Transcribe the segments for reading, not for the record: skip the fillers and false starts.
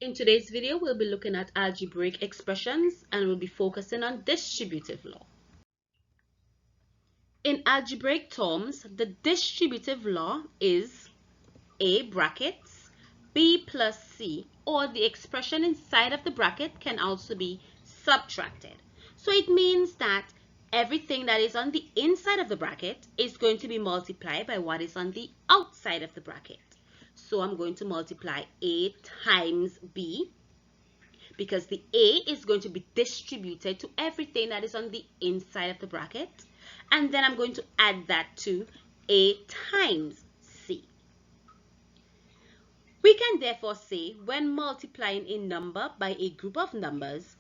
In today's video, we'll be looking at algebraic expressions and we'll be focusing on distributive law. In algebraic terms, the distributive law is A brackets, B plus C, or the expression inside of the bracket can also be subtracted. So it means that everything that is on the inside of the bracket is going to be multiplied by what is on the outside of the bracket. So I'm going to multiply A times B because the A is going to be distributed to everything that is on the inside of the bracket. And then I'm going to add that to A times C. We can therefore say when multiplying a number by a group of numbers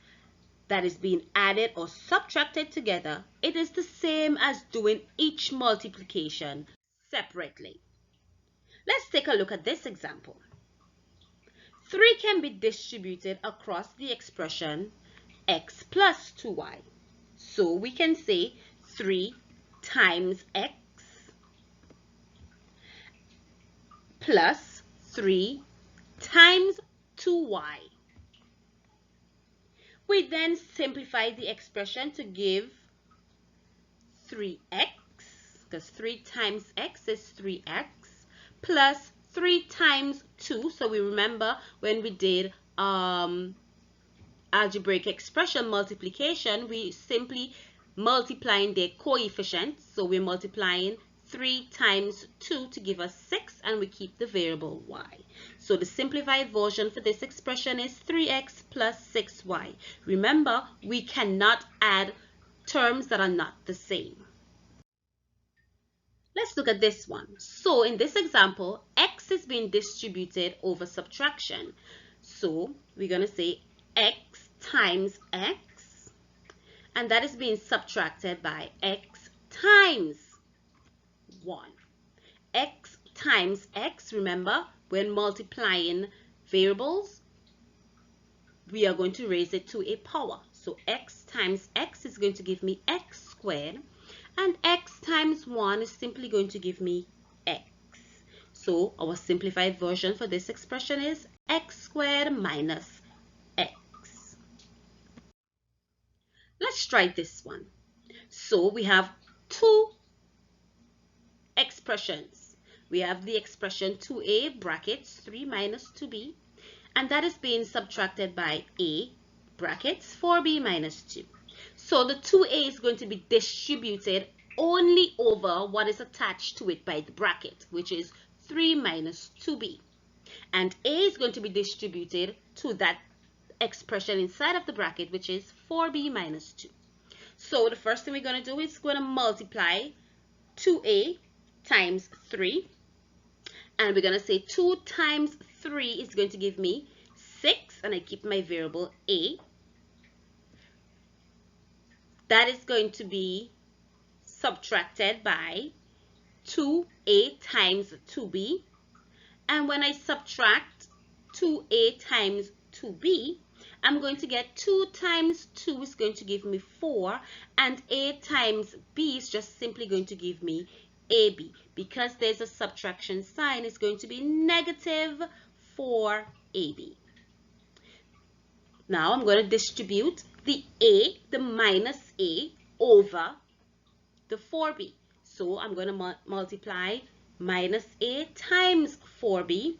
that is being added or subtracted together, it is the same as doing each multiplication separately. Let's take a look at this example. 3 can be distributed across the expression x plus 2y. So we can say 3 times x plus 3 times 2y. We then simplify the expression to give 3x, because 3 times x is 3x, plus 3 times 2. So we remember when we did algebraic expression multiplication, we simply multiplying their coefficients. So we're multiplying 3 times 2 to give us 6, and we keep the variable y. So the simplified version for this expression is 3x plus 6y. Remember, we cannot add terms that are not the same. Let's look at this one. So in this example, x is being distributed over subtraction. So we're going to say x times x, and that is being subtracted by x times 1. X times x, remember, when multiplying variables, we are going to raise it to a power. So x times x is going to give me x squared. And x times 1 is simply going to give me x. So our simplified version for this expression is x squared minus x. Let's try this one. So we have two expressions. We have the expression 2a brackets 3 minus 2b, and that is being subtracted by a brackets 4b minus 2. So the 2a is going to be distributed only over what is attached to it by the bracket, which is 3 minus 2b. And a is going to be distributed to that expression inside of the bracket, which is 4b minus 2. So the first thing we're going to do is going to multiply 2a times 3. And we're going to say 2 times 3 is going to give me 6. And I keep my variable a. That is going to be subtracted by 2a times 2b. And when I subtract 2a times 2b, I'm going to get 2 times 2 is going to give me 4. And a times b is just simply going to give me ab. Because there's a subtraction sign, it's going to be negative 4ab. Now I'm going to distribute the a, the minus a, over the 4b. So I'm going to multiply minus a times 4b.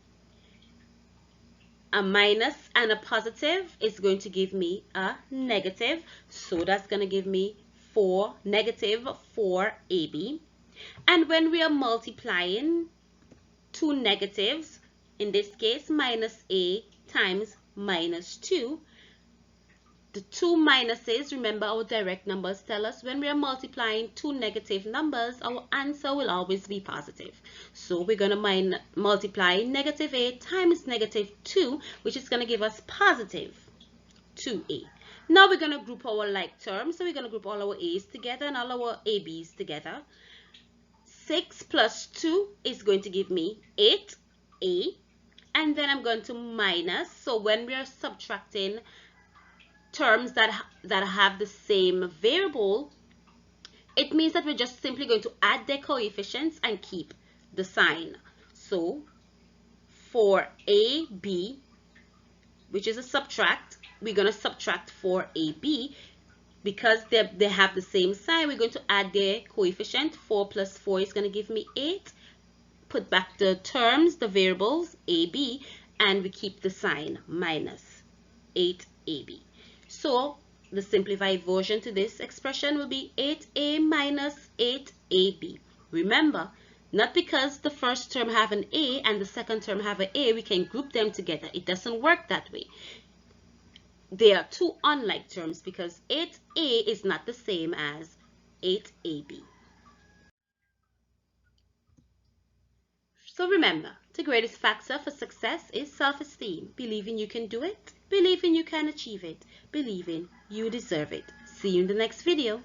A minus and a positive is going to give me a negative. So that's going to give me negative 4ab. And when we are multiplying two negatives, in this case minus a times minus 2, the two minuses, remember our direct numbers tell us when we are multiplying two negative numbers, our answer will always be positive. So we're going to multiply negative a times negative 2, which is going to give us positive 2a. Now we're going to group our like terms. So we're going to group all our a's together and all our ab's together. 6 plus 2 is going to give me 8a. And then I'm going to minus. So when we are subtracting terms that have the same variable, it means that we're just simply going to add their coefficients and keep the sign. So for AB, which is a subtract, we're going to subtract 4ab. Because they have the same sign, we're going to add their coefficient. 4 plus 4 is going to give me 8. Put back the terms, the variables, ab, and we keep the sign minus 8ab. So the simplified version to this expression will be 8a minus 8ab. Remember, not because the first term have an a and the second term have an a, we can group them together. It doesn't work that way. They are two unlike terms because 8a is not the same as 8ab. So remember, the greatest factor for success is self-esteem. Believing you can do it, believing you can achieve it, believing you deserve it. See you in the next video.